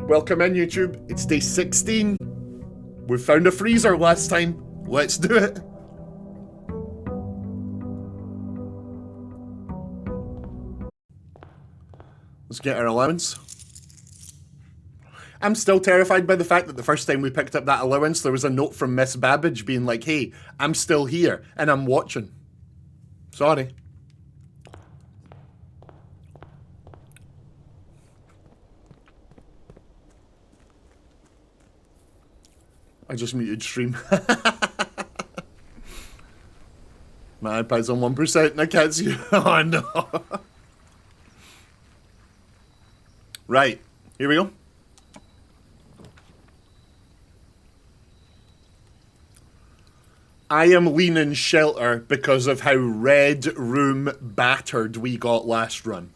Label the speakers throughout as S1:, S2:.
S1: Welcome in, YouTube. It's day 16. We found a freezer last time. Let's do it. Let's get our allowance. I'm still terrified by the fact that the first time we picked up that allowance, there was a note from Miss Babbage being like, hey, I'm still here and I'm watching. Sorry. I just muted stream. My iPad's on 1% and I can't see you. Oh no. Right, here we go. I am leaning shelter because of how red room battered we got last run.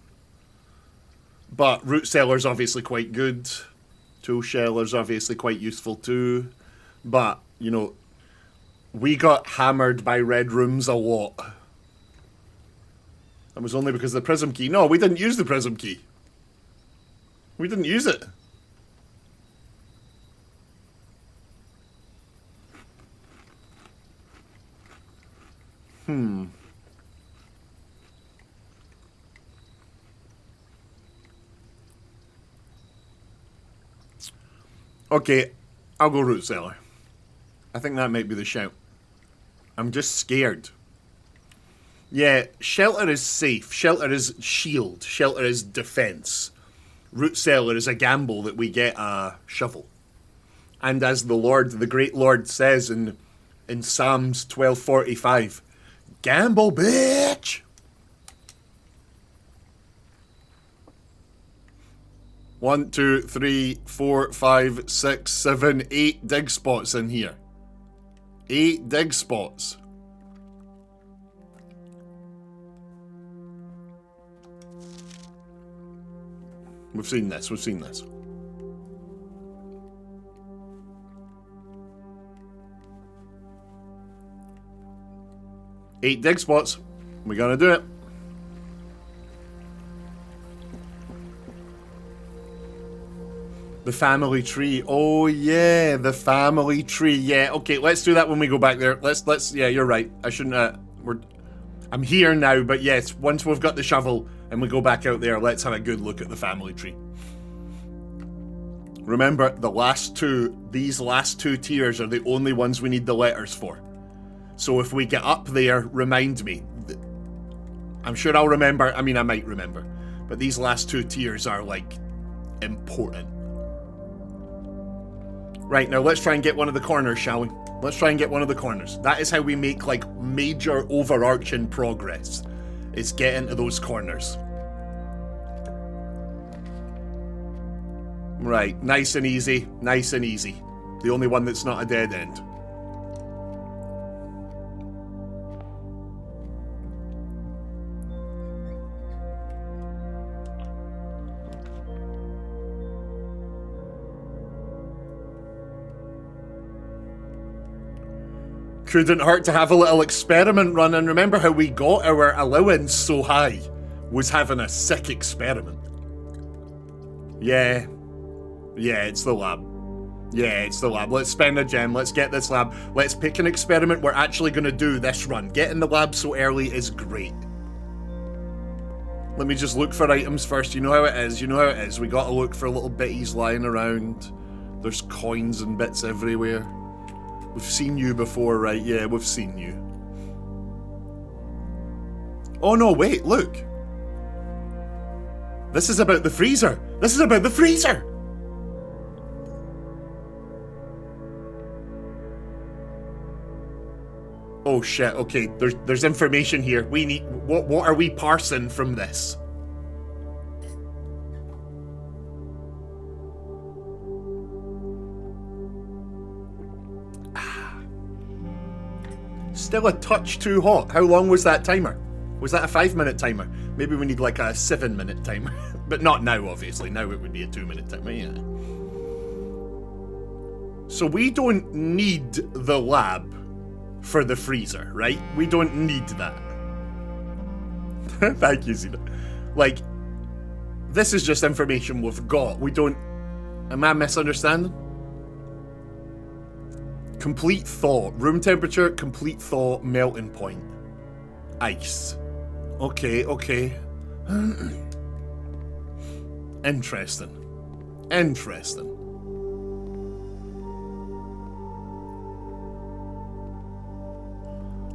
S1: But root cellar's obviously quite good. Tool sheller's obviously quite useful too. But, you know, we got hammered by red rooms a lot. That was only because of the prism key. No, we didn't use the prism key. We didn't use it. Okay, I'll go root cellar. I think that might be the shout. I'm just scared. Yeah, shelter is safe. Shelter is shield. Shelter is defense. Root cellar is a gamble that we get a shovel. And as the Lord, the great Lord says in Psalms 12:45, gamble, bitch! 1, 2, 3, 4, 5, 6, 7, 8 dig spots in here. 8 dig spots. We've seen this, we've seen this. Eight dig spots. We're gonna do it. The family tree. Oh yeah, the family tree. Yeah, okay, let's do that when we go back there. Let's yeah, you're right. I shouldn't I'm here now, but yes, once we've got the shovel and we go back out there, let's have a good look at the family tree. Remember, these last two tiers are the only ones we need the letters for. So if we get up there, remind me. I'm sure I'll remember. I mean, I might remember. But these last 2 tiers are, like, important. Right, now let's try and get one of the corners, shall we? Let's try and get one of the corners. That is how we make, like, major overarching progress. Is get into those corners. Right, nice and easy. Nice and easy. The only one that's not a dead end. Couldn't hurt to have a little experiment run, and remember how we got our allowance so high was having a sick experiment. Yeah. Yeah, it's the lab. Yeah, it's the lab. Let's spend a gem. Let's get this lab. Let's pick an experiment we're actually going to do this run. Getting the lab so early is great. Let me just look for items first. You know how it is. You know how it is. We got to look for little bitties lying around. There's coins and bits everywhere. We've seen you before, right? Yeah, we've seen you. Oh no, wait, look. This is about the freezer. This is about the freezer. Oh shit, okay, there's information here. We need, what are we parsing from this? Still a touch too hot. How long was that timer? Was that a 5-minute timer? Maybe we need like a 7-minute timer. But not now, obviously. Now it would be a 2-minute timer, yeah. So we don't need the lab for the freezer, right? We don't need that. Thank you, Zena. Like, this is just information we've got. We don't Am I misunderstanding? Complete thaw. Room temperature, complete thaw, melting point. Ice. Okay, okay. Interesting. Interesting.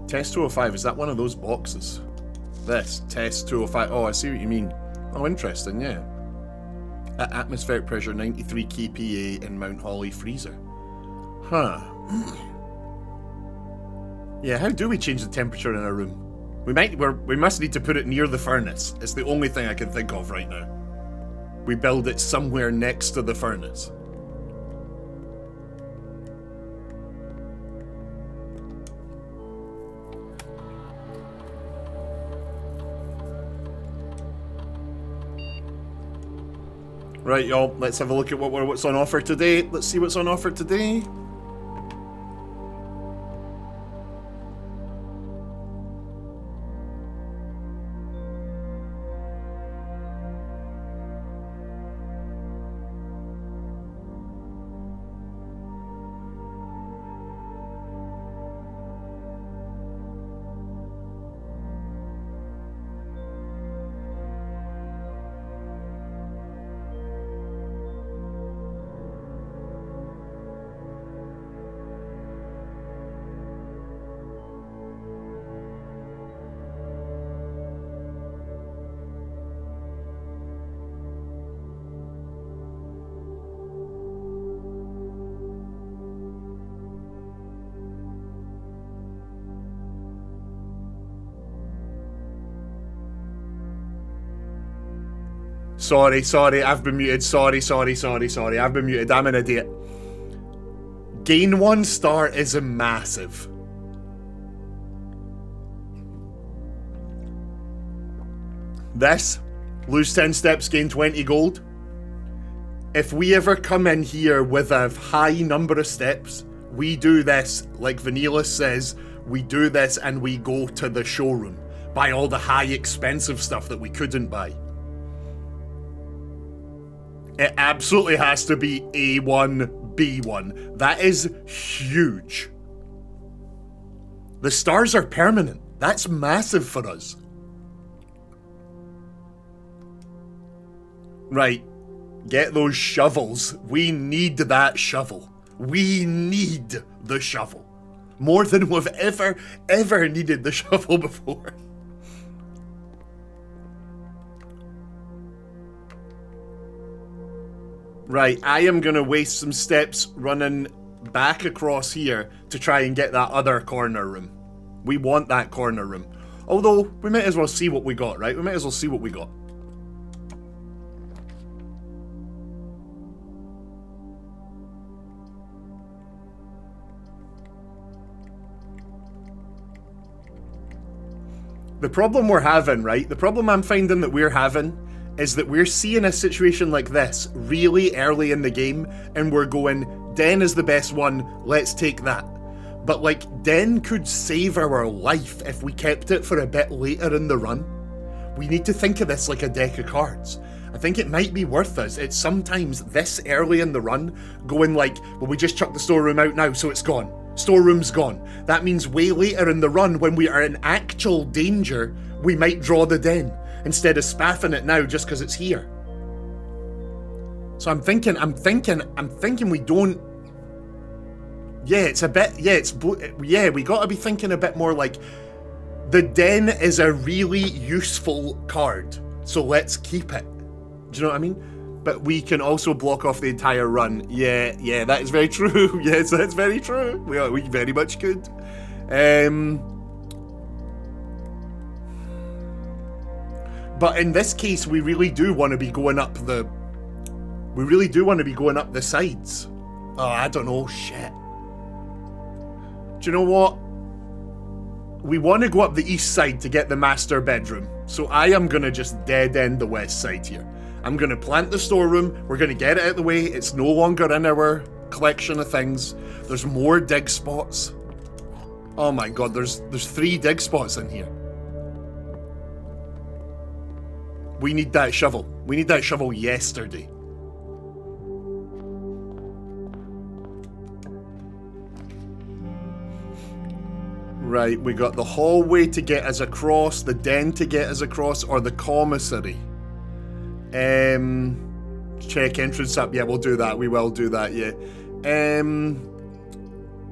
S1: Test 205, is that one of those boxes? This, test 205. Oh, I see what you mean. Oh, interesting, yeah. At atmospheric pressure, 93 kPa in Mount Holly freezer. Huh. Yeah, how do we change the temperature in our room? We must need to put it near the furnace. It's the only thing I can think of right now. We build it somewhere next to the furnace. Right, y'all, let's have a look at what's on offer today. Let's see what's on offer today. Sorry, I've been muted. Sorry, I've been muted. I'm an idiot. Gain 1 star is a massive. This, lose 10 steps, gain 20 gold. If we ever come in here with a high number of steps, we do this, like Vanilla says, we do this and we go to the showroom. Buy all the high expensive stuff that we couldn't buy. It absolutely has to be A1, B1. That is huge. The stars are permanent. That's massive for us. Right. Get those shovels. We need that shovel. We need the shovel. More than we've ever needed the shovel before. Right, I am going to waste some steps running back across here to try and get that other corner room. We want that corner room. Although, we might as well see what we got, right? We might as well see what we got. The problem we're having, right? The problem I'm finding that we're having is that we're seeing a situation like this really early in the game and we're going, Den is the best one, let's take that. But like, Den could save our life if we kept it for a bit later in the run. We need to think of this like a deck of cards. I think it might be worth us, it's sometimes this early in the run, going like, well, we just chucked the storeroom out now, so it's gone. Storeroom's gone. That means way later in the run, when we are in actual danger, we might draw the Den, instead of spaffing it now just because it's here. So I'm thinking we don't... Yeah, it's a bit... Yeah, we gotta be thinking a bit more like, the Den is a really useful card, so let's keep it. Do you know what I mean? But we can also block off the entire run. Yeah, that is very true. Yes, that's very true. We very much could. But in this case, we really do want to be going up the... We really do want to be going up the sides. Oh, I don't know, shit. Do you know what? We want to go up the east side to get the master bedroom. So I am going to just dead end the west side here. I'm going to plant the storeroom. We're going to get it out of the way. It's no longer in our collection of things. There's more dig spots. Oh my god, there's 3 dig spots in here. We need that shovel. We need that shovel yesterday. Right, we got the hallway to get us across, the den to get us across, or the commissary. Check entrance up. Yeah, we'll do that. We will do that, yeah.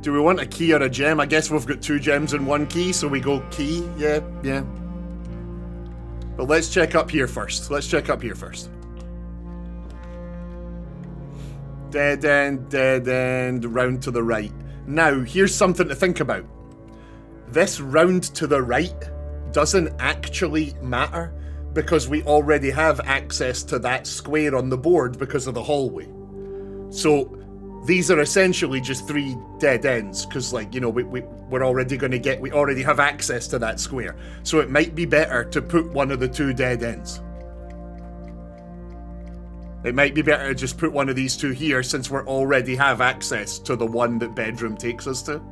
S1: Do we want a key or a gem? I guess we've got 2 gems and 1 key, so we go key. Yeah, yeah. But let's check up here first. Let's check up here first. Dead end, round to the right. Now, here's something to think about. This round to the right doesn't actually matter because we already have access to that square on the board because of the hallway. So these are essentially just 3 dead ends because, like, you know, we're already going to get, we already have access to that square. So it might be better to put one of the 2 dead ends. It might be better to just put one of these 2 here since we already have access to the one that bedroom takes us to.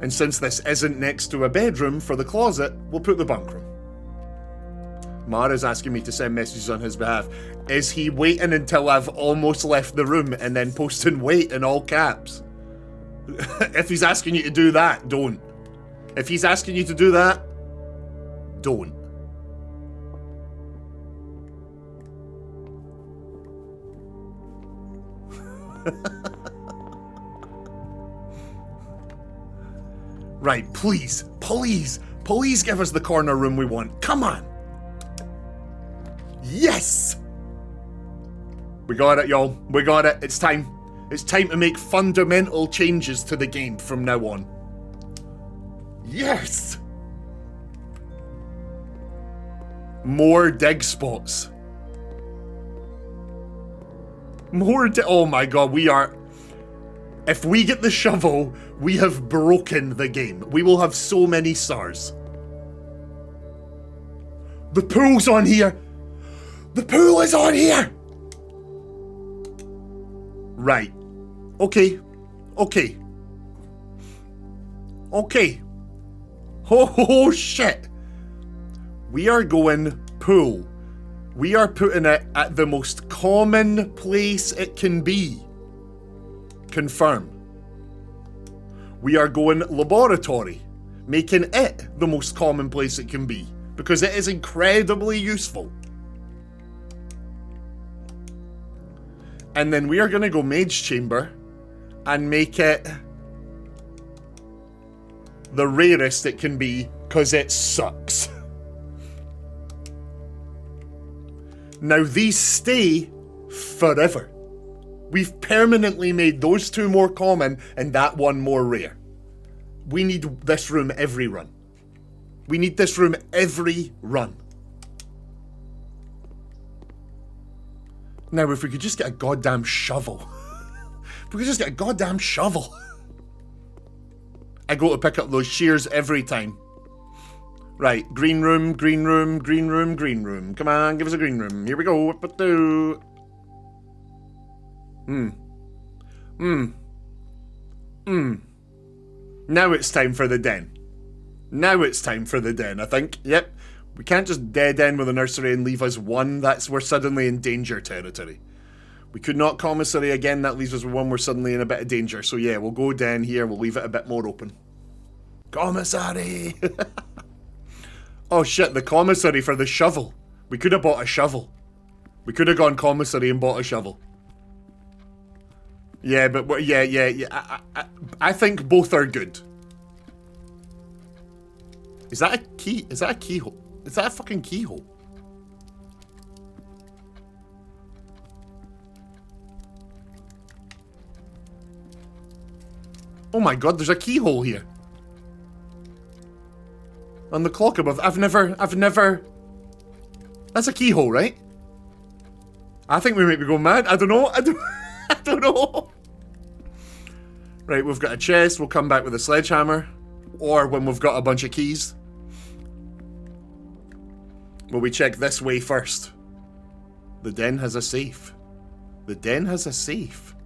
S1: And since this isn't next to a bedroom for the closet, we'll put the bunk room. Mara's asking me to send messages on his behalf. Is he waiting until I've almost left the room and then posting wait in all caps? If he's asking you to do that, don't. If he's asking you to do that, don't. Right, please, please, please give us the corner room we want. Come on. Yes! We got it, y'all. We got it. It's time. It's time to make fundamental changes to the game from now on. Yes! More dig spots. Oh my god, we are... If we get the shovel, we have broken the game. We will have so many stars. The pool's on here! The pool is on here! Right. Okay. Okay. Okay. Oh shit! We are going pool. We are putting it at the most common place it can be. Confirm. We are going laboratory, making it the most common place it can be, because it is incredibly useful. And then we are going to go mage chamber and make it the rarest it can be, because it sucks. Now these stay forever. We've permanently made those 2 more common and that one more rare. We need this room every run. We need this room every run. Now, if we could just get a goddamn shovel. If we could just get a goddamn shovel. I go to pick up those shears every time. Right, green room, green room, green room, green room. Come on, give us a green room. Here we go. Now it's time for the den. Now it's time for the den, I think. Yep. We can't just dead end with a nursery and leave us 1. We're suddenly in danger territory. We could not commissary again. That leaves us with 1. We're suddenly in a bit of danger. So yeah, we'll go den here. We'll leave it a bit more open. Commissary! Oh shit, the commissary for the shovel. We could have bought a shovel. We could have gone commissary and bought a shovel. Yeah, but yeah. I think both are good. Is that a key? Is that a keyhole? Is that a fucking keyhole? Oh my god, there's a keyhole here. On the clock above. I've never... That's a keyhole, right? I think we might be going mad. I don't know. I don't know. Right, we've got a chest. We'll come back with a sledgehammer. Or when we've got a bunch of keys. Will we check this way first? The den has a safe. The den has a safe.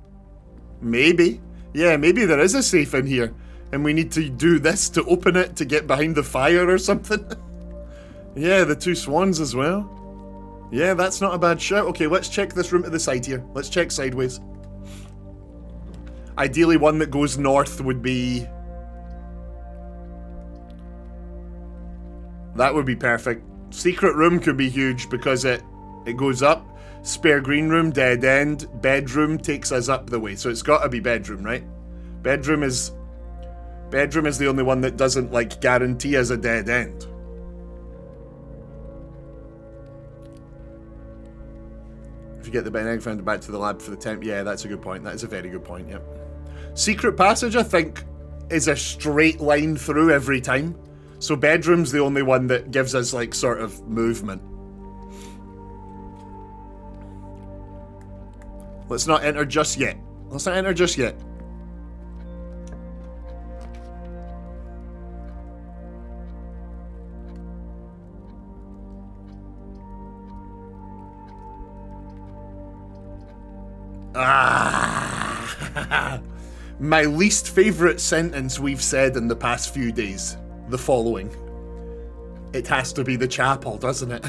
S1: Maybe. Yeah, maybe there is a safe in here. And we need to do this to open it to get behind the fire or something. Yeah, the 2 swans as well. Yeah, that's not a bad shout. Okay, let's check this room to the side here. Let's check sideways. Ideally, one that goes north would be That would be perfect. Secret room could be huge because it goes up. Spare green room, dead end. Bedroom takes us up the way. So it's got to be bedroom, right? Bedroom is the only one that doesn't, like, guarantee us a dead end. If you get the egg found back to the lab for the temp. Yeah, that's a good point. That is a very good point, yep. Secret passage, I think, is a straight line through every time. So bedroom's the only one that gives us, like, sort of movement. Let's not enter just yet. Let's not enter just yet. Ah! My least favourite sentence we've said in the past few days. The following. It has to be the chapel, doesn't it?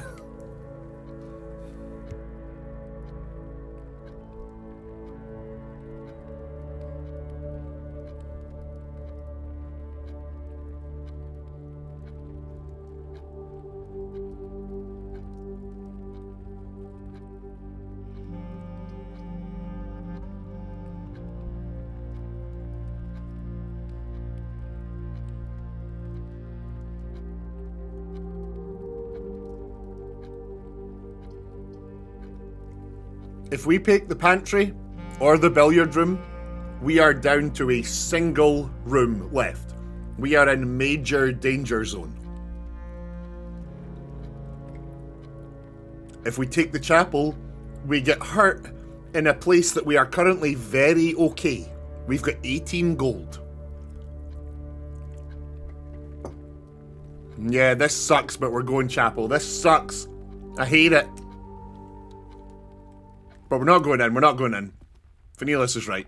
S1: If we pick the pantry or the billiard room, we are down to a single room left. We are in major danger zone. If we take the chapel, we get hurt in a place that we are currently very okay. We've got 18 gold. Yeah, this sucks, but we're going chapel. This sucks. I hate it. But we're not going in, we're not going in. Vanillas is right.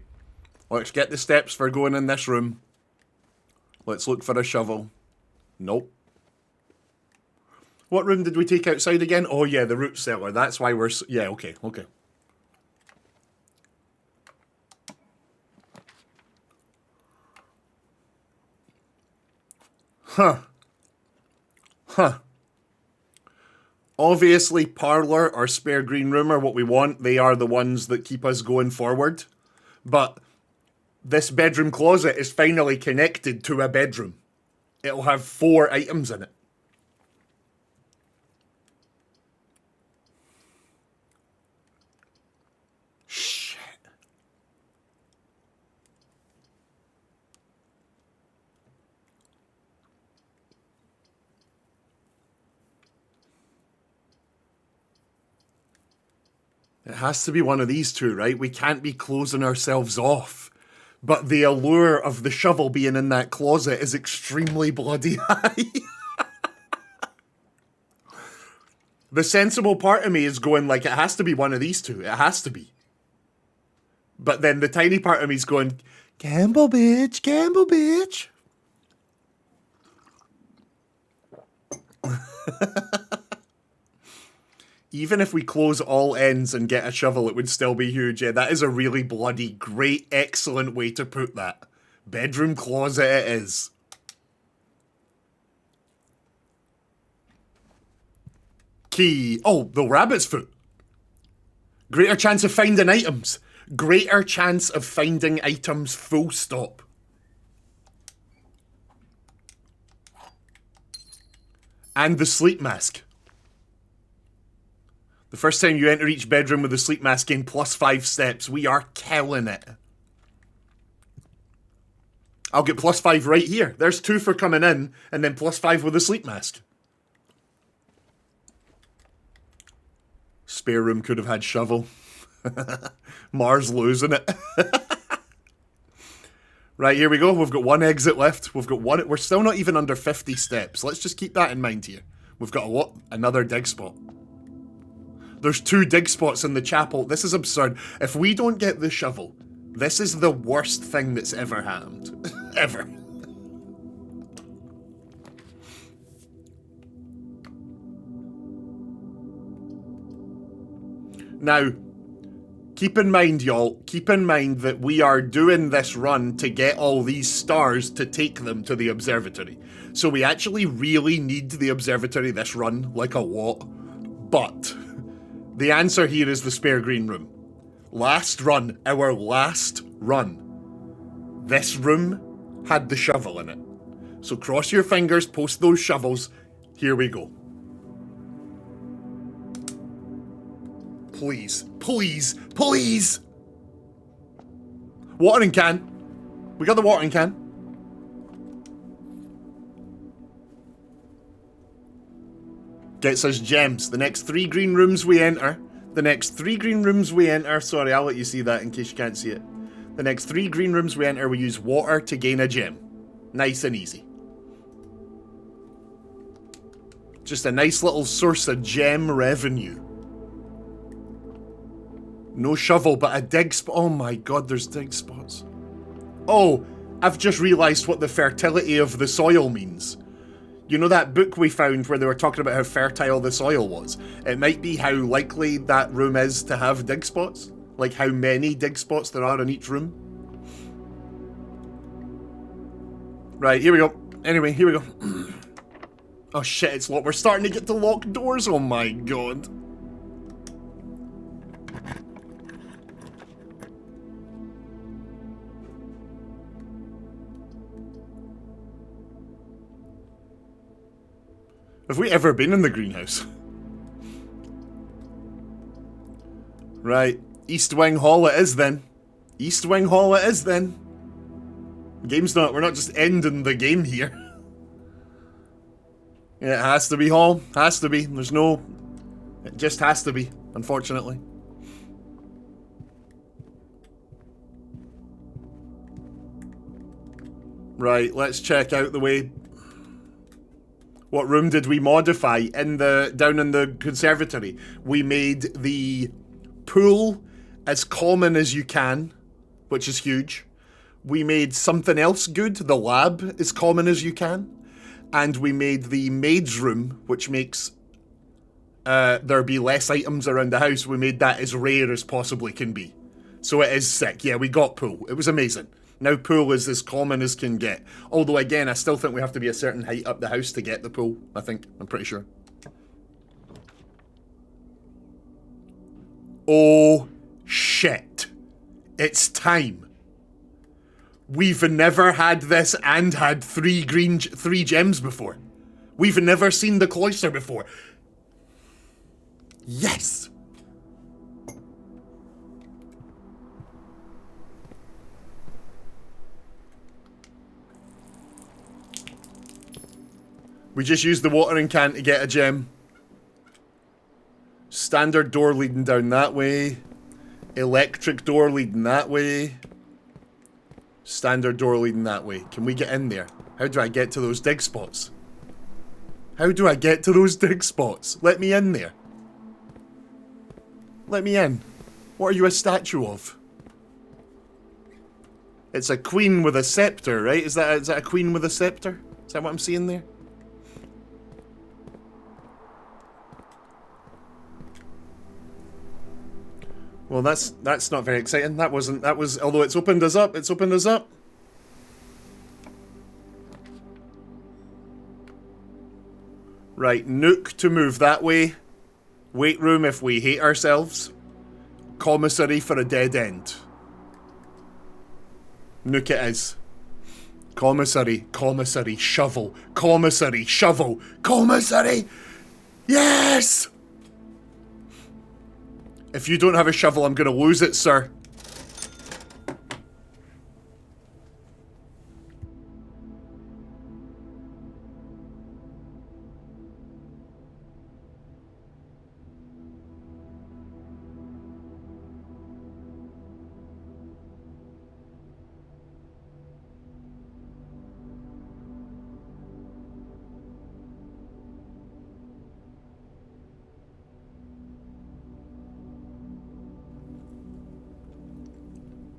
S1: Let's get the steps for going in this room. Let's look for a shovel. Nope. What room did we take outside again? Oh yeah, the root cellar. That's why we're... Yeah, okay, okay. Huh. Huh. Obviously, parlour or spare green room are what we want. They are the ones that keep us going forward. But this bedroom closet is finally connected to a bedroom. It'll have 4 items in it. Shit. It has to be one of these two, right? We can't be closing ourselves off. But the allure of the shovel being in that closet is extremely bloody high. The sensible part of me is going like, it has to be one of these two. It has to be. But then the tiny part of me is going, gamble, bitch, gamble, bitch. Even if we close all ends and get a shovel, it would still be huge. Yeah, that is a really bloody, great, excellent way to put that. Bedroom closet it is. Key. Oh, the rabbit's foot. Greater chance of finding items. Greater chance of finding items, full stop. And the sleep mask. The first time you enter each bedroom with a sleep mask, gain +5 steps. We are killing it. I'll get +5 right here. There's 2 for coming in, and then +5 with a sleep mask. Spare room could have had shovel. Mars losing it. Right, here we go. We've got 1 exit left. We've got 1. We're still not even under 50 steps. Let's just keep that in mind here. We've got another dig spot. There's 2 dig spots in the chapel. This is absurd. If we don't get the shovel, this is the worst thing that's ever happened. Ever. Now, Keep in mind, y'all, keep in mind that we are doing this run to get all these stars to take them to the observatory. So we actually really need the observatory this run, like a lot. But the answer here is the spare green room. Last run, our last run, this room had the shovel in it. So cross your fingers, post those shovels. Here we go. Please, please, please! Watering can. We got the watering can. Gets us gems. The next 3 green rooms we enter. Sorry, I'll let you see that in case you can't see it. The next 3 green rooms we enter, we use water to gain a gem. Nice and easy. Just a nice little source of gem revenue. No shovel, but a dig spot. Oh my god, there's dig spots. Oh, I've just realised what the fertility of the soil means. You know that book we found where they were talking about how fertile the soil was? It might be how likely that room is to have dig spots. Like how many dig spots there are in each room. Right, here we go. Anyway, here we go. Oh shit, it's locked. We're starting to get to locked doors. Oh my god. Have we ever been in the greenhouse? Right. East Wing Hall it is then. East Wing Hall it is then. Game's not, we're not just ending the game here. Yeah, it has to be Hall. Has to be. There's no... It just has to be, unfortunately. Right, let's check out the way... What room did we modify in the down in the conservatory? We made the pool as common as you can, which is huge. We made something else good, the lab, as common as you can. And we made the maid's room, which makes there be less items around the house. We made that as rare as possibly can be. So it is sick. Yeah, we got pool. It was amazing. Now pool is as common as can get. Although again, I still think we have to be a certain height up the house to get the pool. I think. I'm pretty sure. Oh, shit. It's time. We've never had this and had 3 gems before. We've never seen the cloister before. Yes! We just used the watering can to get a gem. Standard door leading down that way. Electric door leading that way. Standard door leading that way. Can we get in there? How do I get to those dig spots? How do I get to those dig spots? Let me in there. Let me in. What are you a statue of? It's a queen with a scepter, right? Is that a queen with a scepter? Is that what I'm seeing there? Well, that's not very exciting. That was, although it's opened us up, Right, Nook to move that way. Weight room if we hate ourselves. Commissary for a dead end. Nook it is. Commissary, shovel. Commissary, shovel. Commissary! Yes! If you don't have a shovel, I'm gonna lose it, sir.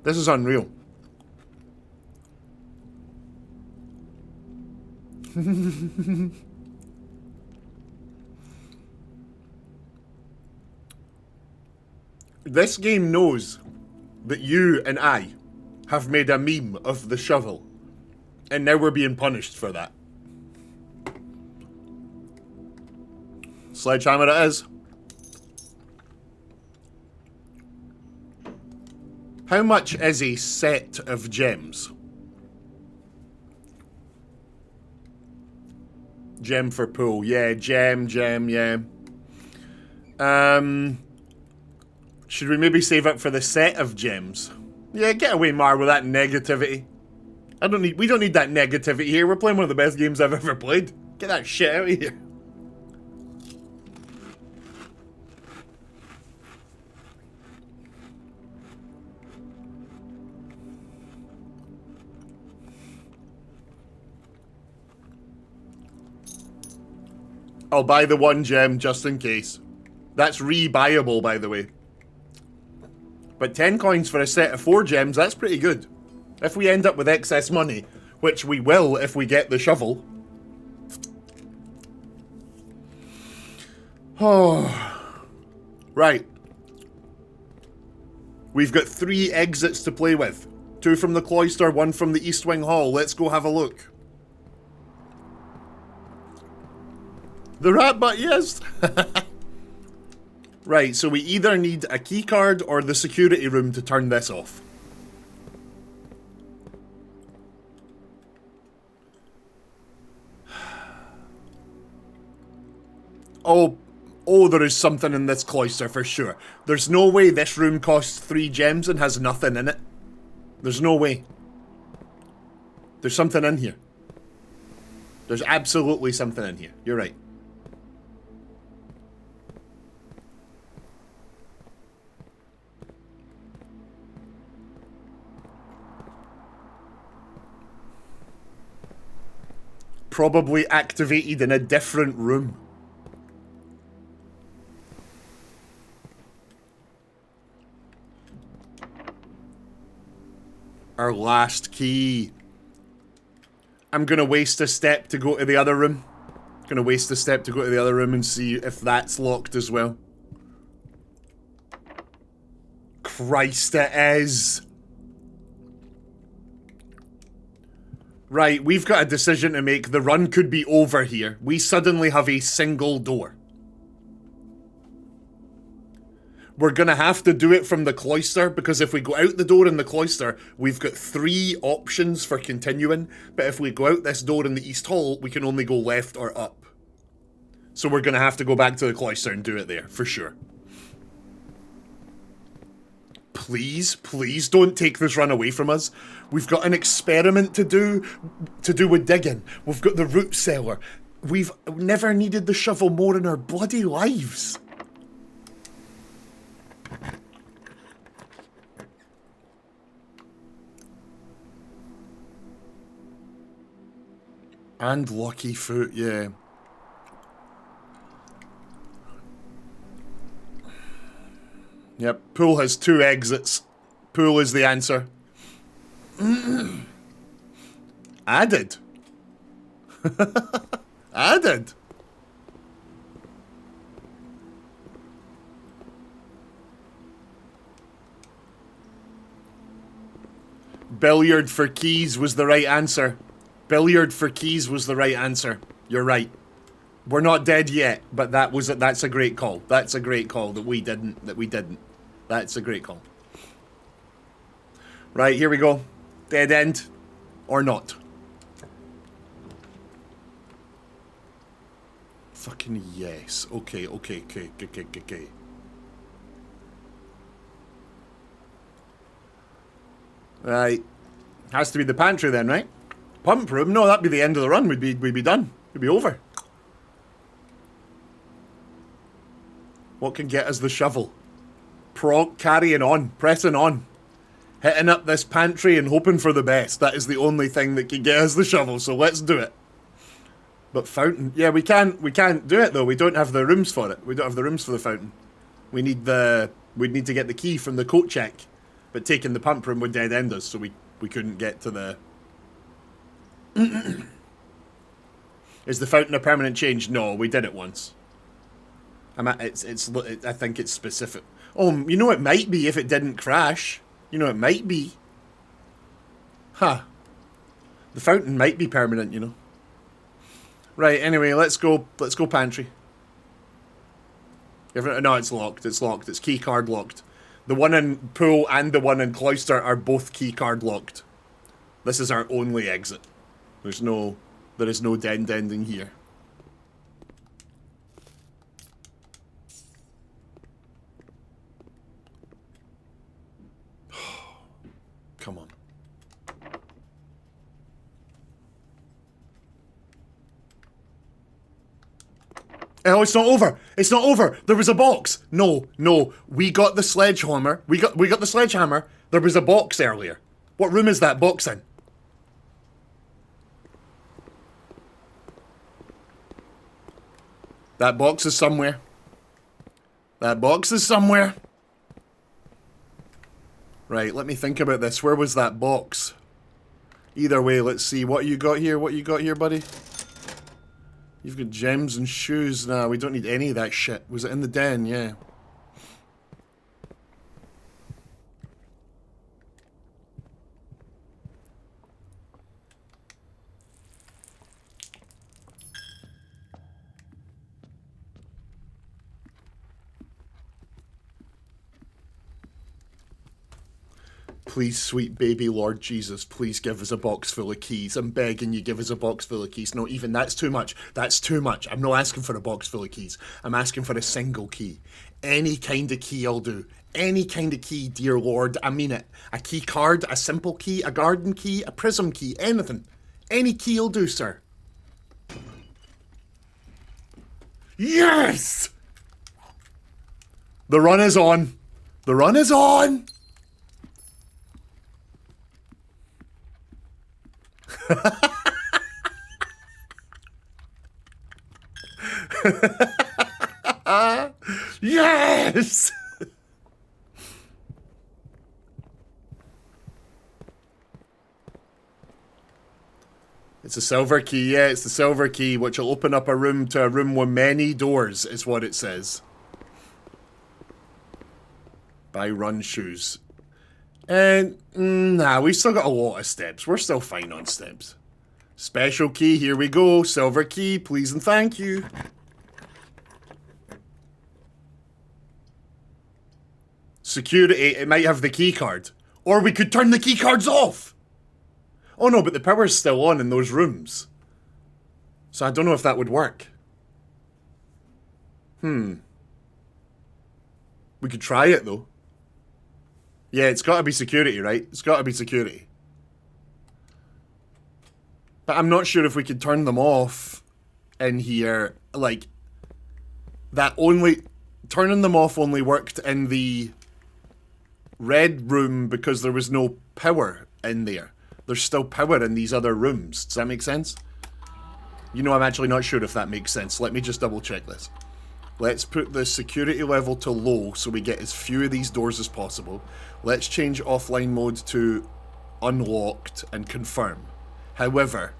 S1: This is unreal. This game knows that you and I have made a meme of the shovel. And now we're being punished for that. Sledgehammer it is. How much is a set of gems? Gem for pool. Yeah, gem, yeah. Should we maybe save up for the set of gems? Yeah, get away, Mar, with that negativity. We don't need that negativity here. We're playing one of the best games I've ever played. Get that shit out of here. I'll buy the one gem just in case. That's re-buyable, by the way. But 10 coins for a set of 4 gems, that's pretty good. If we end up with excess money, which we will if we get the shovel. Oh. Right. We've got 3 exits to play with. 2 from the cloister, 1 from the East Wing Hall. Let's go have a look. The rat butt, yes. Right, so we either need a keycard or the security room to turn this off. Oh, there is something in this cloister for sure. There's no way this room costs 3 gems and has nothing in it. There's no way. There's something in here. There's absolutely something in here. You're right. Probably activated in a different room. Our last key. I'm gonna waste a step to go to the other room. Gonna waste a step to go to the other room and see if that's locked as well. Christ, it is. Right, we've got a decision to make. The run could be over here. We suddenly have a single door. We're gonna have to do it from the cloister, because if we go out the door in the cloister, we've got 3 options for continuing, but if we go out this door in the East Hall, we can only go left or up. So we're gonna have to go back to the cloister and do it there, for sure. Please, please don't take this run away from us. We've got an experiment to do with digging. We've got the root cellar. We've never needed the shovel more in our bloody lives. And lucky foot, yeah. Yep, pool has 2 exits. Pool is the answer. Added. Added. Billiard for keys was the right answer. Billiard for keys was the right answer. You're right. We're not dead yet, but that's a great call. That's a great call that we didn't. That's a great call. Right, here we go. Dead end. Or not. Fucking yes. Okay. Right. Has to be the pantry then, right? Pump room? No, that'd be the end of the run. We'd be done. We'd be over. What can get us the shovel? Carrying on. Pressing on. Hitting up this pantry and hoping for the best. That is the only thing that can get us the shovel, so let's do it. But fountain. Yeah, we can't do it though. We don't have the rooms for it. We don't have the rooms for the fountain. We'd need to get the key from the coat check. But taking the pump room would dead end us, so we couldn't get to the... Is the fountain a permanent change? No, we did it once. I think it's specific. Oh, you know it might be if it didn't crash. You know it might be. Huh. The fountain might be permanent, you know. Right, anyway, let's go pantry. No, it's locked. It's locked. It's key card locked. The one in pool and the one in cloister are both key card locked. This is our only exit. There is no dead ending here. Come on. Oh, it's not over. It's not over. There was a box. No. We got the sledgehammer. We got the sledgehammer. There was a box earlier. What room is that box in? That box is somewhere. That box is somewhere. Right, let me think about this. Where was that box? Either way, let's see. What you got here? What you got here, buddy? You've got gems and shoes. Nah, we don't need any of that shit. Was it in the den? Yeah. Please, sweet baby Lord Jesus, please give us a box full of keys. I'm begging you, give us a box full of keys. No, even that's too much. That's too much. I'm not asking for a box full of keys. I'm asking for a single key. Any kind of key I'll do. Any kind of key, dear Lord. I mean it. A key card, a simple key, a garden key, a prism key, anything. Any key will do, sir. Yes! The run is on. The run is on! Yes! It's a silver key, yeah, it's the silver key, which will open up a room to a room with many doors, is what it says. Buy run shoes. And, nah, we've still got a lot of steps. We're still fine on steps. Special key, here we go. Silver key, please and thank you. Security, it might have the key card. Or we could turn the key cards off. Oh no, but the power's still on in those rooms. So I don't know if that would work. We could try it though. Yeah, it's gotta be security, right? It's gotta be security. But I'm not sure if we could turn them off in here. Like, that only... Turning them off only worked in the red room because there was no power in there. There's still power in these other rooms. Does that make sense? You know, I'm actually not sure if that makes sense. Let me just double check this. Let's put the security level to low so we get as few of these doors as possible. Let's change offline mode to unlocked and confirm. However,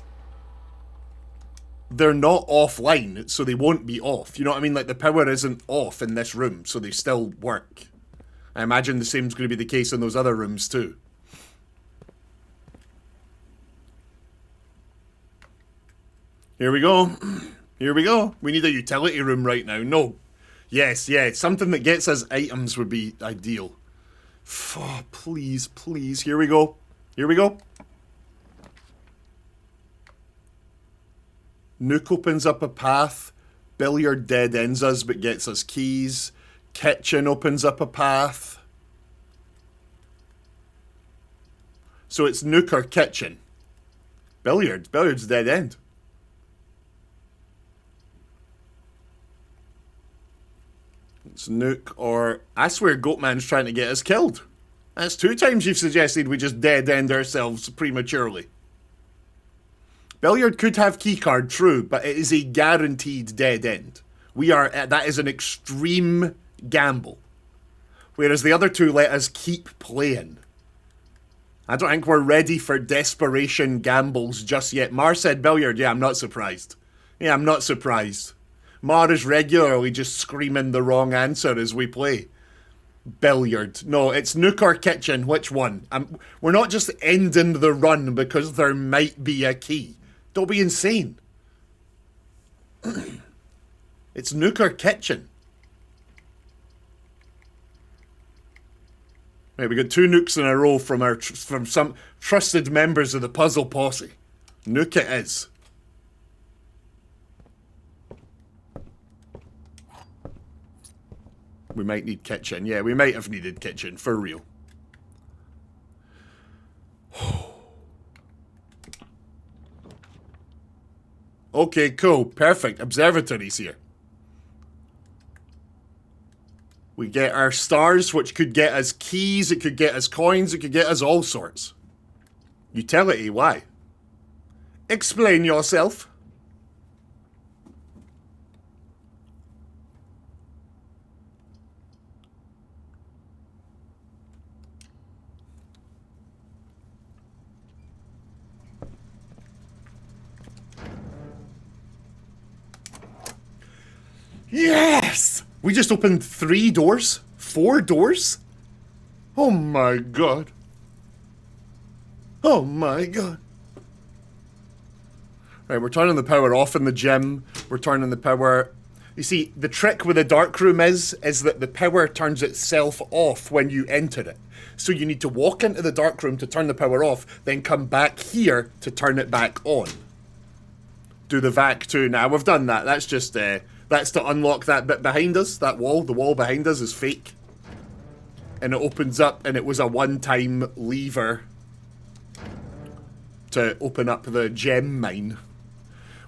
S1: they're not offline, so they won't be off. You know what I mean? Like, the power isn't off in this room, so they still work. I imagine the same's going to be the case in those other rooms too. Here we go. Here we go. We need a utility room right now. No. Yes, yeah. Something that gets us items would be ideal. Oh, please, please. Here we go. Here we go. Nook opens up a path. Billiard dead ends us but gets us keys. Kitchen opens up a path. So it's Nook or kitchen. Billiard. Billiard's dead end. It's Nook or... I swear Goatman's trying to get us killed. That's 2 times you've suggested we just dead end ourselves prematurely. Billiard could have keycard, true, but it is a guaranteed dead end. That is an extreme gamble. Whereas the other 2 let us keep playing. I don't think we're ready for desperation gambles just yet. Mar said billiard, yeah, I'm not surprised. Yeah, I'm not surprised. Mar is regularly just screaming the wrong answer as we play. Billiard. No, it's Nook or Kitchen. Which one? We're not just ending the run because there might be a key. Don't be insane. It's Nook or Kitchen. Right, we got 2 Nooks in a row from some trusted members of the puzzle posse. Nook it is. We might need Kitchen. Yeah, we might have needed Kitchen, for real. Okay, cool. Perfect. Observatories here. We get our stars, which could get us keys, it could get us coins, it could get us all sorts. Utility, why? Explain yourself. Yes! We just opened 3 doors? 4 doors? Oh my god. Oh my god. Right, we're turning the power off in the gym. We're turning the power... You see, the trick with a dark room is that the power turns itself off when you enter it. So you need to walk into the dark room to turn the power off, then come back here to turn it back on. Do the vac too. Now, we've done that. That's just... That's to unlock that bit behind us, that wall. The wall behind us is fake. And it opens up, and it was a one-time lever to open up the gem mine.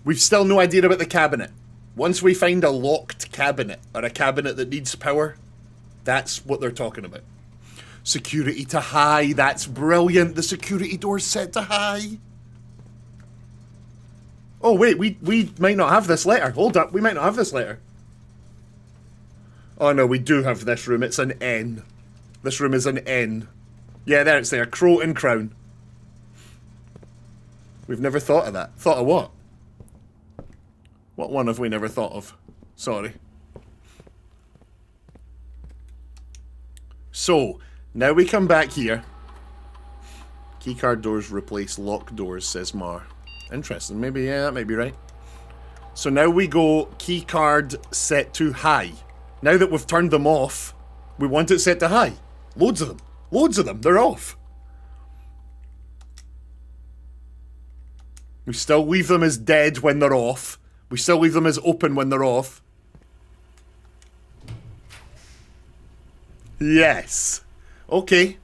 S1: We've still no idea about the cabinet. Once we find a locked cabinet, or a cabinet that needs power, that's what they're talking about. Security to high, that's brilliant. The security door's set to high. Oh wait, we might not have this later. Hold up, we might not have this later. Oh no, we do have this room. It's an N. This room is an N. Yeah, there it's there. Crow and Crown. We've never thought of that. Thought of what? What one have we never thought of? Sorry. So, now we come back here. Keycard doors replace locked doors, says Mar. Interesting. Maybe, yeah, that might be right. So now we go keycard set to high. Now that we've turned them off, we want it set to high. Loads of them. Loads of them. They're off. We still leave them as dead when they're off. We still leave them as open when they're off. Yes. Okay.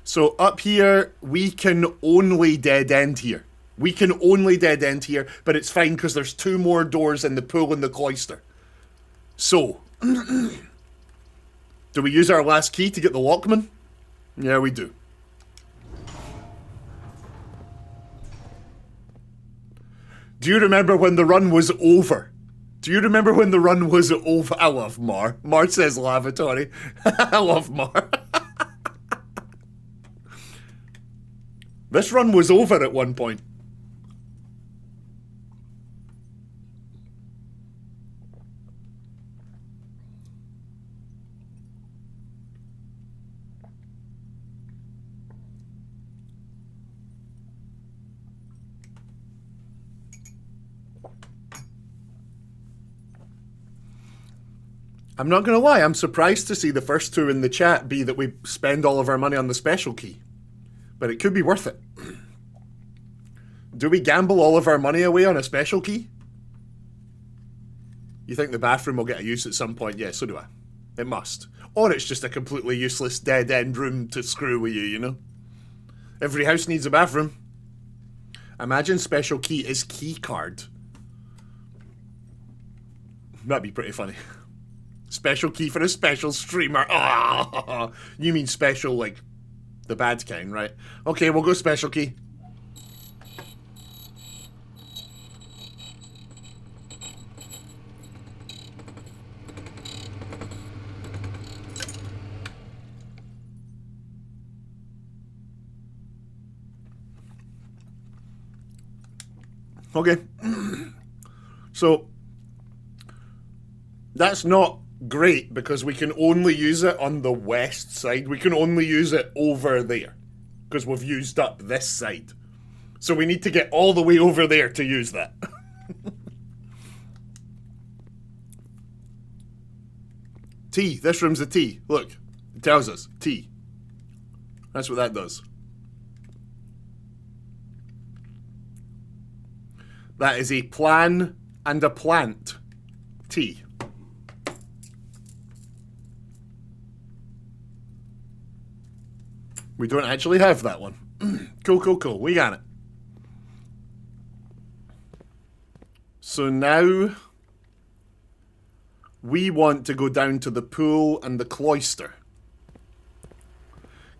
S1: So up here, we can only dead end here. We can only dead end here, but it's fine because there's 2 more doors in the pool and the cloister. So, do we use our last key to get the Lockman? Yeah, we do. Do you remember when the run was over? Do you remember when the run was over? I love Mar. Mar says lavatory. I love Mar. This run was over at one point. I'm not going to lie, I'm surprised to see the first 2 in the chat be that we spend all of our money on the special key. But it could be worth it. Do we gamble all of our money away on a special key? You think the bathroom will get a use at some point? Yeah, so do I. It must. Or it's just a completely useless dead-end room to screw with you, you know? Every house needs a bathroom. Imagine special key is key card. That'd be pretty funny. Special key for a special streamer. Oh, you mean special, like, the bad kind, right? Okay, we'll go special key. Okay. So, that's not great, because we can only use it on the west side. We can only use it over there, because we've used up this side. So we need to get all the way over there to use that. T. This room's a T. Look, it tells us T. That's what that does. That is a plan and a plant. T. We don't actually have that one. Cool, cool, cool. We got it. So now we want to go down to the pool and the cloister.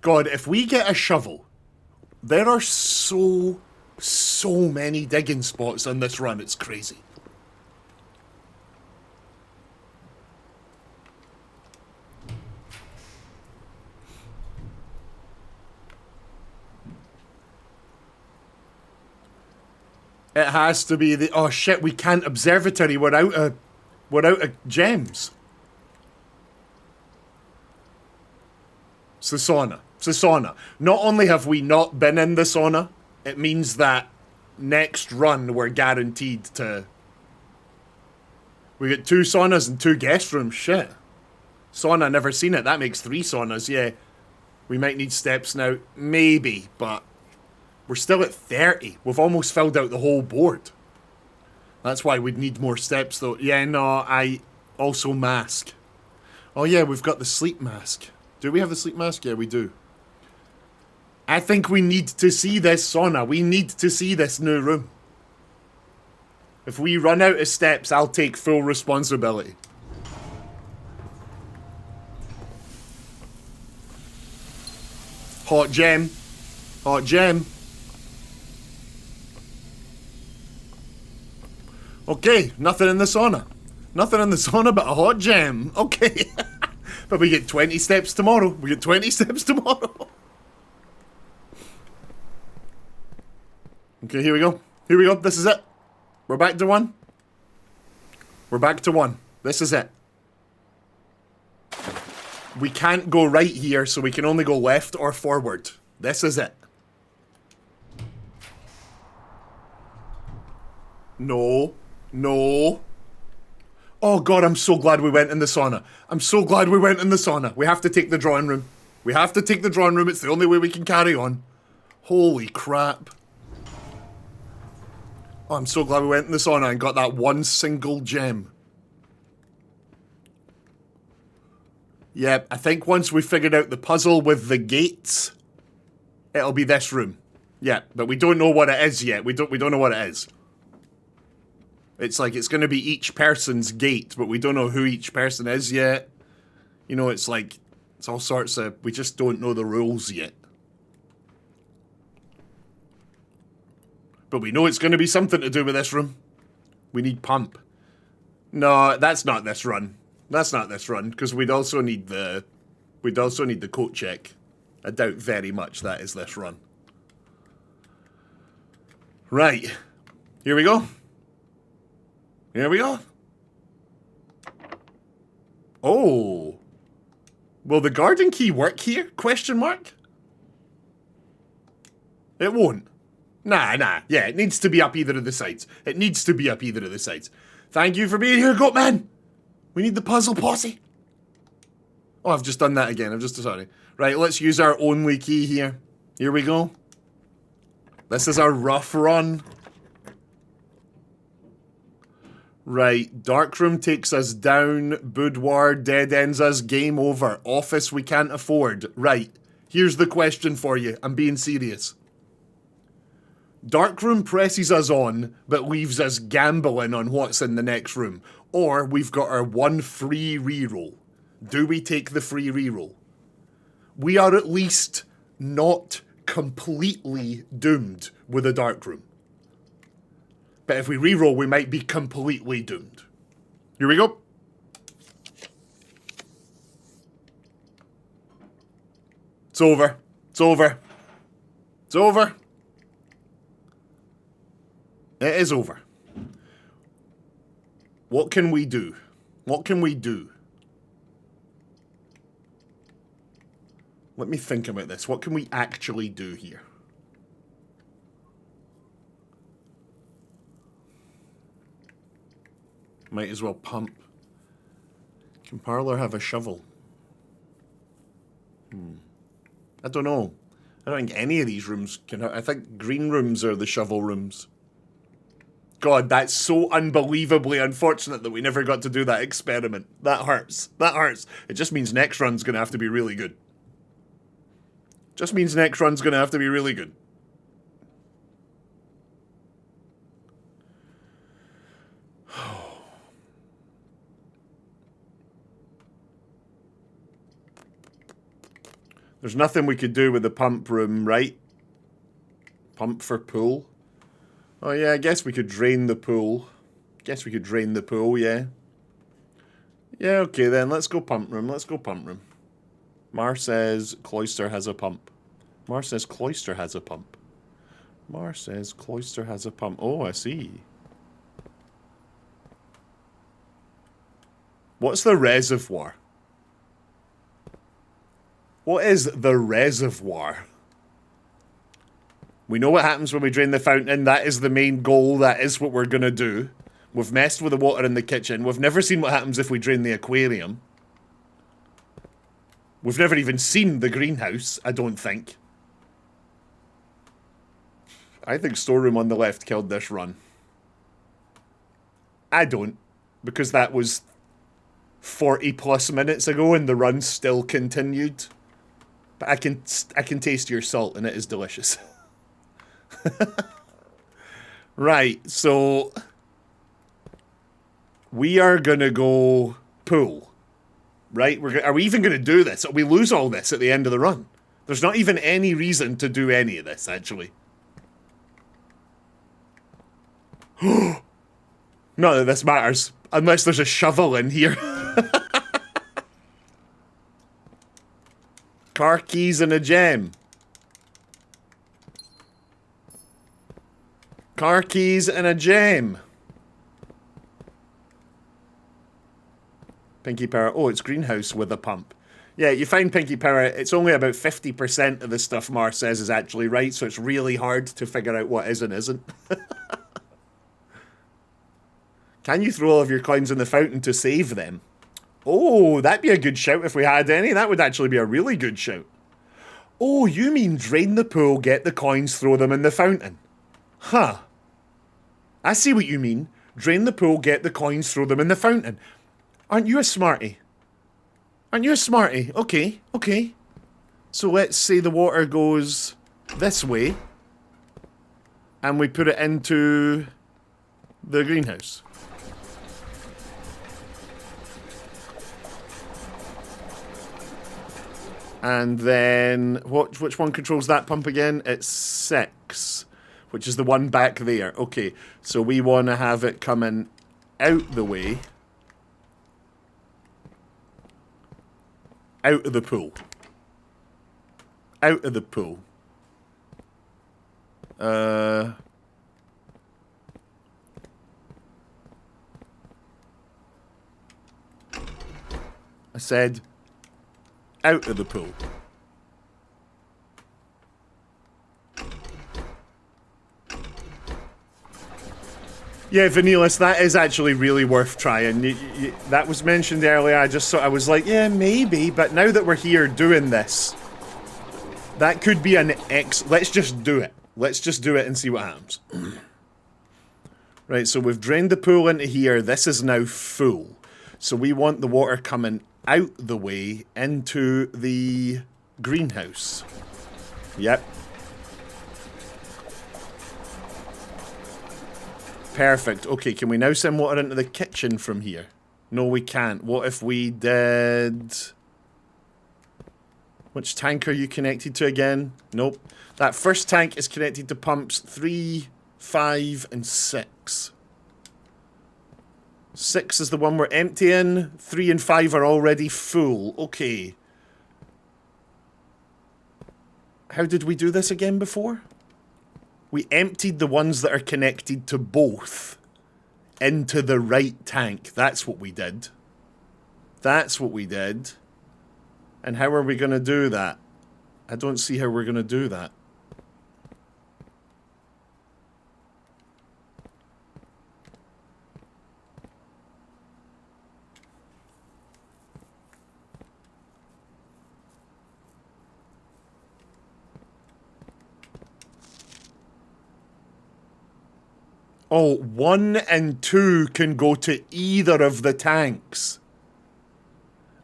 S1: God, if we get a shovel, there are so many digging spots on this run. It's crazy. It has to be the... Oh shit, we can't observatory. We're out of gems. It's the sauna. It's the sauna. Not only have we not been in the sauna, it means that next run we're guaranteed to... We get 2 saunas and 2 guest rooms. Shit. Sauna, never seen it. That makes 3 saunas, yeah. We might need steps now. Maybe, but... We're still at 30. We've almost filled out the whole board. That's why we'd need more steps, though. Yeah, no, I also mask. Oh, yeah, we've got the sleep mask. Do we have the sleep mask? Yeah, we do. I think we need to see this sauna. We need to see this new room. If we run out of steps, I'll take full responsibility. Hot gem. Hot gem. Okay, nothing in the sauna. Nothing in the sauna but a hot gem. Okay. But we get 20 steps tomorrow. We get 20 steps tomorrow. Okay, here we go. Here we go. This is it. We're back to 1. We're back to 1. This is it. We can't go right here, so we can only go left or forward. This is it. No. No. Oh god, I'm so glad we went in the sauna. I'm so glad we went in the sauna. We have to take the drawing room. We have to take the drawing room. It's the only way we can carry on. Holy crap. Oh, I'm so glad we went in the sauna and got that one single gem. Yep, I think once we figured out the puzzle with the gates, it'll be this room. Yeah, but we don't know what it is yet. We don't know what it is. It's like, it's going to be each person's gate, but we don't know who each person is yet. You know, it's like, it's all sorts of, we just don't know the rules yet. But we know it's going to be something to do with this room. We need pump. No, that's not this run. That's not this run, because we'd also need the coat check. I doubt very much that is this run. Right. Here we go. Here we go. Oh. Will the garden key work here? Question mark? It won't. Nah. Yeah, it needs to be up either of the sides. It needs to be up either of the sides. Thank you for being here, Goatman. We need the puzzle posse. Oh, I've just done that again. Sorry. Right, let's use our only key here. Here we go. This is our rough run. Right, darkroom takes us down, boudoir dead ends us, game over, office we can't afford. Right, here's the question for you, I'm being serious. Darkroom presses us on, but leaves us gambling on what's in the next room. Or we've got our one free reroll. Do we take the free reroll? We are at least not completely doomed with a darkroom. But if we reroll, we might be completely doomed. Here we go. It's over. It's over. It's over. It is over. What can we do? What can we do? Let me think about this. What can we actually do here? Might as well pump. Can Parlour have a shovel? I don't know. I don't think any of these rooms can have... I think green rooms are the shovel rooms. God, that's so unbelievably unfortunate that we never got to do that experiment. That hurts. That hurts. It just means next run's going to have to be really good. Just means next run's going to have to be really good. There's nothing we could do with the pump room, right? Pump for pool? Oh yeah, I guess we could drain the pool. Guess we could drain the pool, yeah. Yeah, okay then, let's go pump room, let's go pump room. Mar says Cloister has a pump. Mar says Cloister has a pump. Mar says Cloister has a pump. Oh, I see. What's the reservoir? What is the reservoir? We know what happens when we drain the fountain. That is the main goal. That is what we're going to do. We've messed with the water in the kitchen. We've never seen what happens if we drain the aquarium. We've never even seen the greenhouse, I don't think. I think storeroom on the left killed this run. I don't. Because that was 40 plus minutes ago and the run still continued. But I can taste your salt and it is delicious. Right, so we are gonna go pool. Right? Are we even gonna do this? We lose all this at the end of the run. There's not even any reason to do any of this, actually. Not that this matters. Unless there's a shovel in here. Car keys and a gem. Car keys and a gem. Pinky Parrot. Oh, it's greenhouse with a pump. Yeah, you find Pinky Parrot, it's only about 50% of the stuff Mar says is actually right, so it's really hard to figure out what is and isn't. Can you throw all of your coins in the fountain to save them? Oh, that'd be a good shout if we had any. That would actually be a really good shout. Oh, you mean drain the pool, get the coins, throw them in the fountain. Huh. I see what you mean. Drain the pool, get the coins, throw them in the fountain. Aren't you a smarty? Aren't you a smarty? Okay, okay. So let's say the water goes this way. And we put it into the greenhouse. And then, which one controls that pump again? It's 6, which is the one back there. Okay, so we want to have it coming out the way. Out of the pool. Out of the pool. I said out of the pool. Yeah, Vanillas, that is actually really worth trying. That was mentioned earlier. I was like, yeah, maybe. But now that we're here doing this, that could be an let's just do it. Let's just do it and see what happens. Right, so we've drained the pool into here. This is now full. So we want the water coming out the way into the greenhouse. Yep. Perfect. Okay, can we now send water into the kitchen from here? No, we can't. What if we did... Which tank are you connected to again? Nope. That first tank is connected to pumps 3, 5, and 6. 6 is the one we're emptying. 3 and 5 are already full. Okay. How did we do this again before? We emptied the ones that are connected to both into the right tank. That's what we did. That's what we did. And how are we going to do that? I don't see how we're going to do that. Oh, 1 and 2 can go to either of the tanks.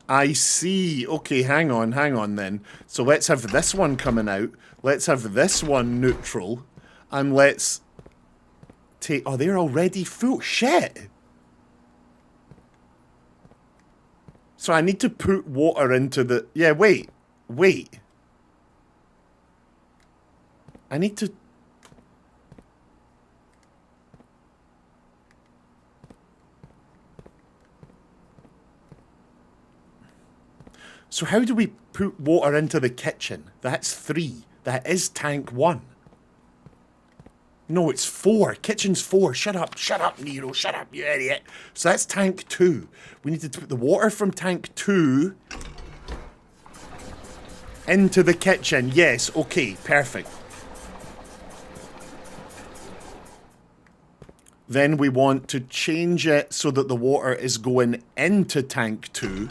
S1: I see. Okay, hang on then. So let's have this one coming out. Let's have this one neutral. And let's take... Oh, they're already full. Shit! So I need to put water into the... Yeah, wait. Wait. I need to... So how do we put water into the kitchen? That's 3. That is tank 1. No, it's 4. Kitchen's 4. Shut up, Nero. Shut up, you idiot. So that's tank 2. We need to put the water from tank 2 into the kitchen. Yes, okay, perfect. Then we want to change it so that the water is going into tank 2.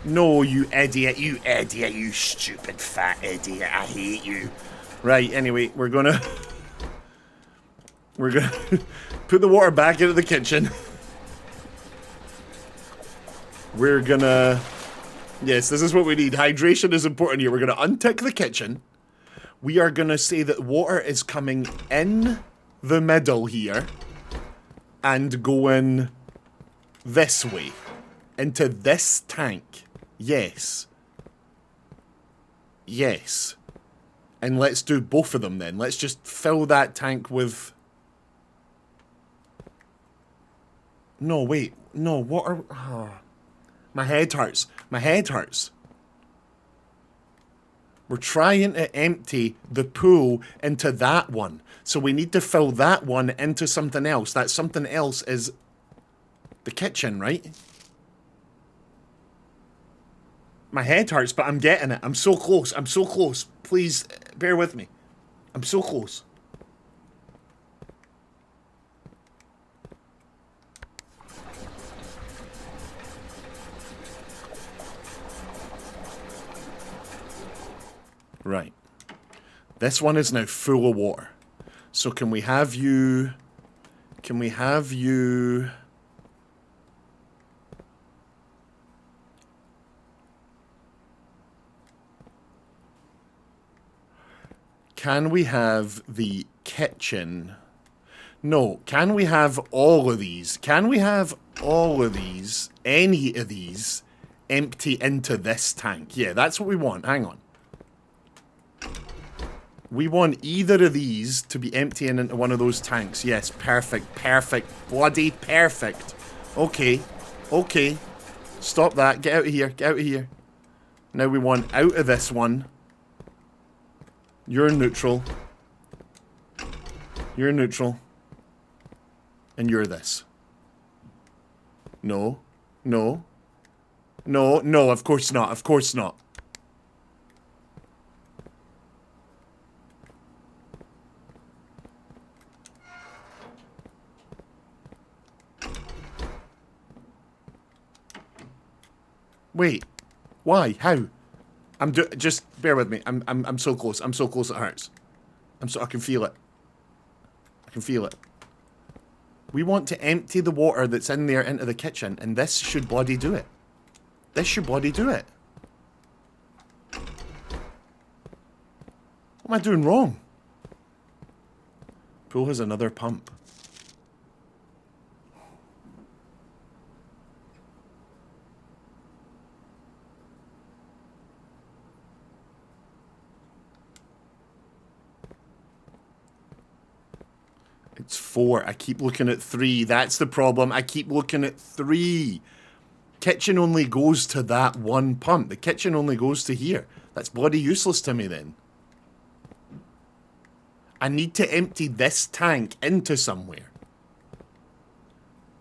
S1: No, you idiot, you stupid fat idiot, I hate you. Right, anyway, we're gonna put the water back into the kitchen. We're gonna... Yes, this is what we need. Hydration is important here. We're gonna untick the kitchen. We are gonna say that water is coming in the middle here and going this way into this tank. Yes. Yes. And let's do both of them then. Let's just fill that tank with... No, wait. No, what are... Oh. My head hurts. My head hurts. We're trying to empty the pool into that one. So we need to fill that one into something else. That something else is the kitchen, right? My head hurts, but I'm getting it. I'm so close. I'm so close. Please, bear with me. I'm so close. Right. This one is now full of water. So can we have you... Can we have you... Can we have the kitchen... No, can we have all of these? Can we have all of these, any of these, empty into this tank? Yeah, that's what we want. Hang on. We want either of these to be emptying into one of those tanks. Yes, perfect, perfect, bloody perfect. Okay, okay. Stop that. Get out of here, get out of here. Now we want out of this one. You're neutral. You're neutral. And you're this. No. No. No, no, of course not. Of course not. Wait. Why? How? Just bear with me. I'm so close. I'm so close it hurts. I can feel it. I can feel it. We want to empty the water that's in there into the kitchen, and this should bloody do it. This should bloody do it. What am I doing wrong? Pool has another pump. It's 4. I keep looking at 3. That's the problem. I keep looking at 3. Kitchen only goes to that one pump. The kitchen only goes to here. That's bloody useless to me then. I need to empty this tank into somewhere.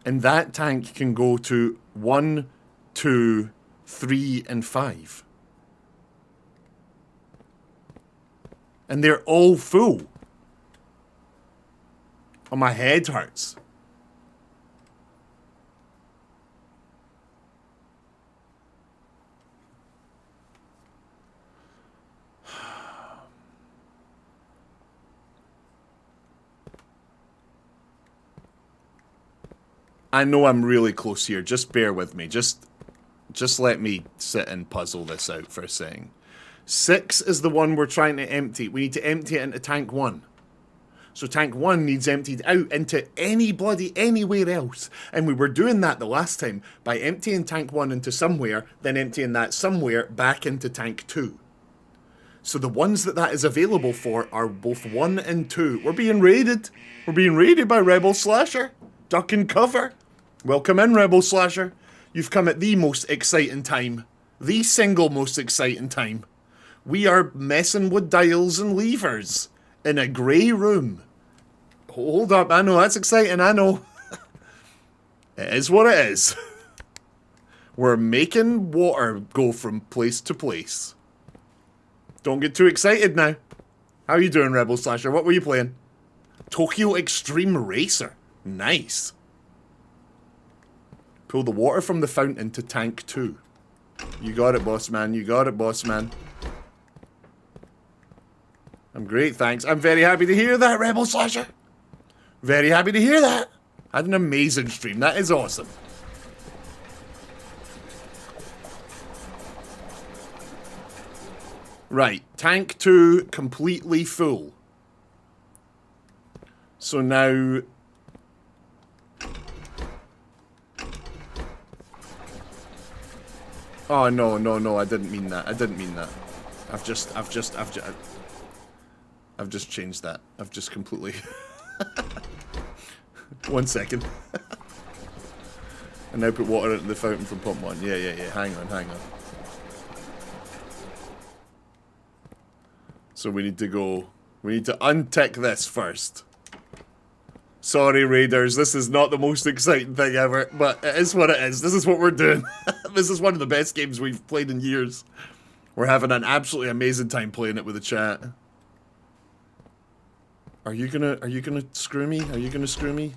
S1: And that tank can go to 1, 2, 3, and 5. And they're all full. Oh, my head hurts. I know I'm really close here. Just bear with me. Just let me sit and puzzle this out for a second. 6 is the one we're trying to empty. We need to empty it into tank 1. So tank 1 needs emptied out into anywhere else. And we were doing that the last time by emptying tank 1 into somewhere, then emptying that somewhere back into tank 2. So the ones that is available for are both 1 and 2. We're being raided. We're being raided by Rebel Slasher. Duck and cover. Welcome in, Rebel Slasher. You've come at the most exciting time. The single most exciting time. We are messing with dials and levers in a grey room. Hold up, I know, that's exciting, I know. It is what it is. We're making water go from place to place. Don't get too excited now. How are you doing, Rebel Slasher? What were you playing? Tokyo Extreme Racer. Nice. Pull the water from the fountain to tank 2. You got it, boss man. You got it, boss man. I'm great, thanks. I'm very happy to hear that, Rebel Slasher. Very happy to hear that. I had an amazing stream. That is awesome. Right. Tank 2 completely full. So now... Oh, no, I didn't mean that. I didn't mean that. I've just changed that. I've just completely... 1 second. And now put water into the fountain from pump 1. Yeah. Hang on. So we need to go... We need to untick this first. Sorry, Raiders, this is not the most exciting thing ever, but it is what it is. This is what we're doing. This is one of the best games we've played in years. We're having an absolutely amazing time playing it with the chat. Are you gonna screw me? Are you gonna screw me?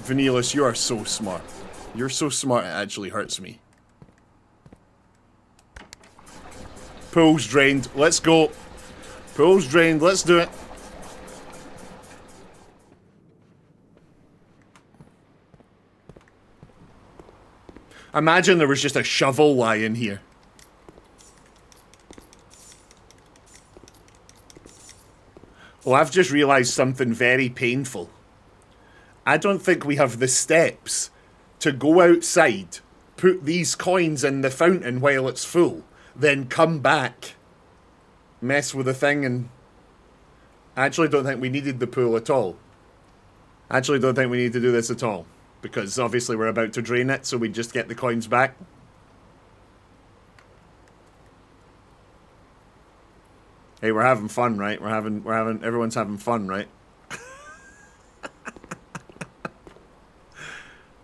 S1: Vanillus, you are so smart. You're so smart it actually hurts me. Pool's drained. Let's go. Pool's drained. Let's do it. Imagine there was just a shovel lying here. Oh, I've just realised something very painful. I don't think we have the steps to go outside, put these coins in the fountain while it's full, then come back, mess with the thing, and... I actually don't think we needed the pool at all. I actually don't think we need to do this at all. Because obviously we're about to drain it, so we just get the coins back. Hey, we're having fun, right? Everyone's having fun, right?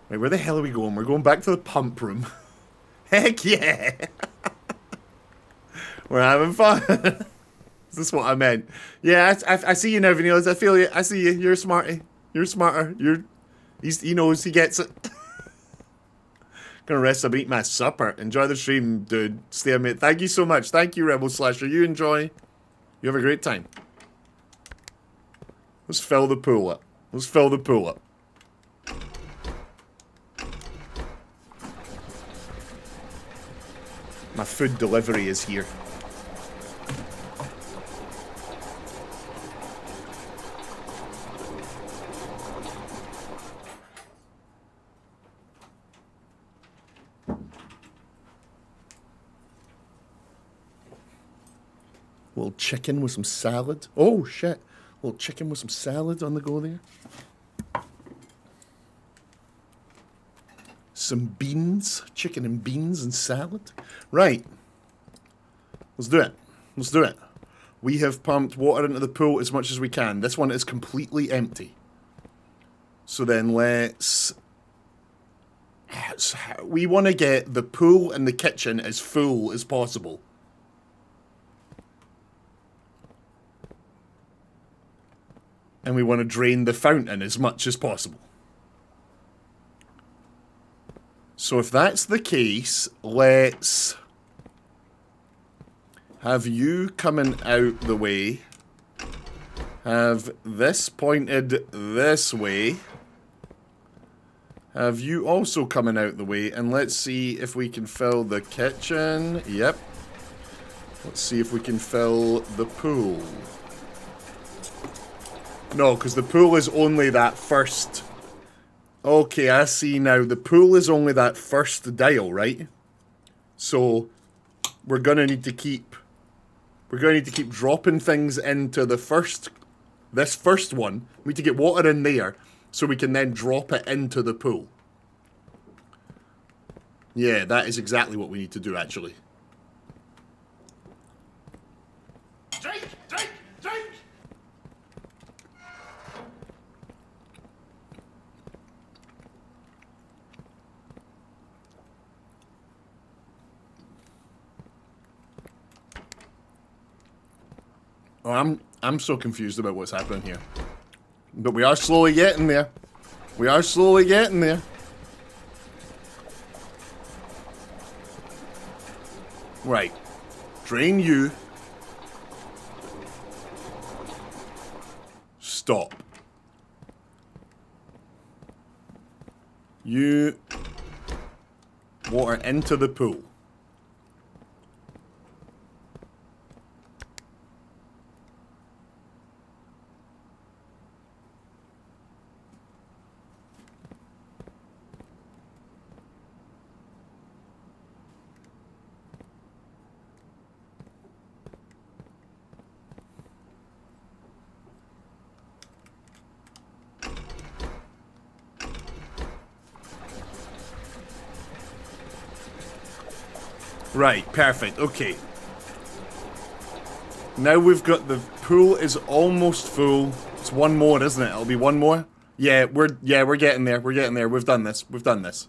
S1: Wait, where the hell are we going? We're going back to the pump room. Heck yeah! We're having fun. Is this what I meant? Yeah, I see you now, Vanillas. I feel you. I see you. You're smarty. You're smarter. He knows. He gets it. Gonna rest up and eat my supper. Enjoy the stream, dude. Stay a minute. Thank you so much. Thank you, Rebel Slasher. You enjoy. You have a great time. Let's fill the pool up. Let's fill the pool up. My food delivery is here. Little chicken with some salad. Oh, shit. Little chicken with some salad on the go there. Some beans. Chicken and beans and salad. Right. Let's do it. Let's do it. We have pumped water into the pool as much as we can. This one is completely empty. So then let's... We want to get the pool and the kitchen as full as possible. And we want to drain the fountain as much as possible. So if that's the case, let's have you coming out the way. Have this pointed this way. Have you also coming out the way. And let's see if we can fill the kitchen. Yep. Let's see if we can fill the pool. No, because the pool is only that first... Okay, I see now. The pool is only that first dial, right? So, we're gonna need to keep... We're gonna need to keep dropping things into the first... This first one. We need to get water in there, so we can then drop it into the pool. Yeah, that is exactly what we need to do, actually.
S2: Drink! Drink! Drink!
S1: Oh, I'm so confused about what's happening here. But we are slowly getting there. We are slowly getting there. Right. Drain you. Stop. You... Water into the pool. Right, perfect, okay. Now we've got the pool is almost full. It's one more, isn't it? It'll be one more. Yeah, we're getting there. We're getting there. We've done this. We've done this.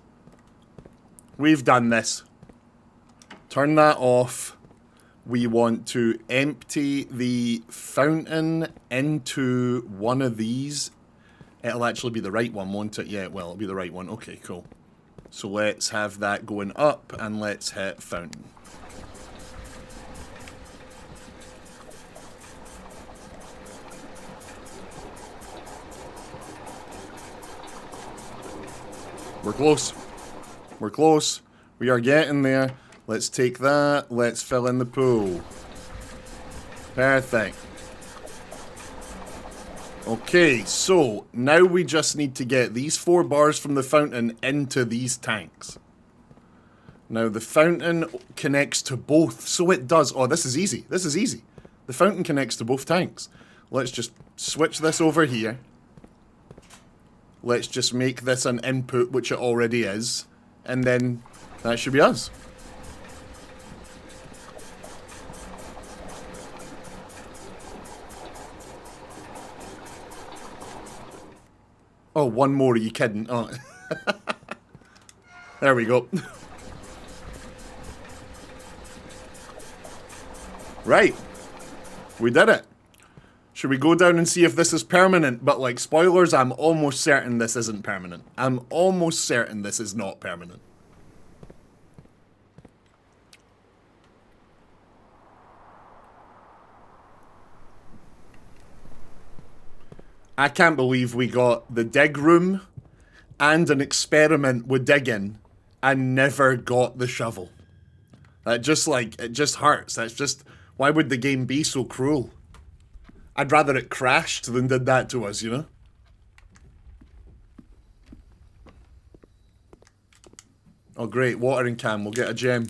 S1: We've done this. Turn that off. We want to empty the fountain into one of these. It'll actually be the right one, won't it? Yeah, well, it'll be the right one. Okay, cool. So let's have that going up, and let's hit fountain. We're close. We're close. We are getting there. Let's take that. Let's fill in the pool. Perfect. Okay, so now we just need to get these 4 bars from the fountain into these tanks. Now the fountain connects to both, so it does. Oh, this is easy. This is easy. The fountain connects to both tanks. Let's just switch this over here. Let's just make this an input, which it already is. And then that should be us. Oh, one more, are you kidding? Oh. There we go. Right. We did it. Should we go down and see if this is permanent? But like, spoilers, I'm almost certain this isn't permanent. I'm almost certain this is not permanent. I can't believe we got the dig room and an experiment with digging and never got the shovel. That just like, it just hurts. That's just, why would the game be so cruel? I'd rather it crashed than did that to us, you know? Oh great, watering can, we'll get a gem.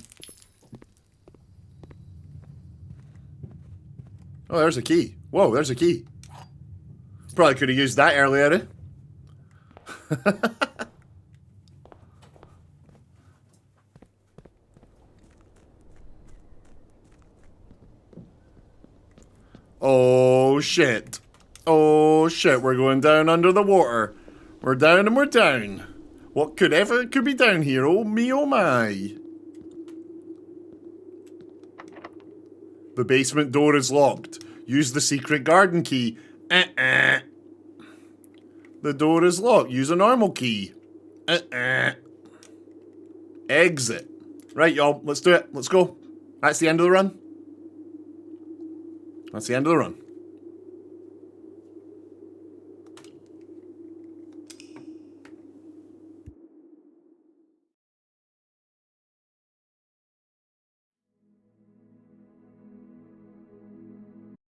S1: Oh, there's a key. Whoa, there's a key. Probably could have used that earlier, eh? Oh, shit. Oh, shit. We're going down under the water. We're down and we're down. What could be down here? Oh, me, oh, my. The basement door is locked. Use the secret garden key. The door is locked. Use a normal key. Exit. Right, y'all. Let's do it. Let's go. That's the end of the run. That's the end of the run.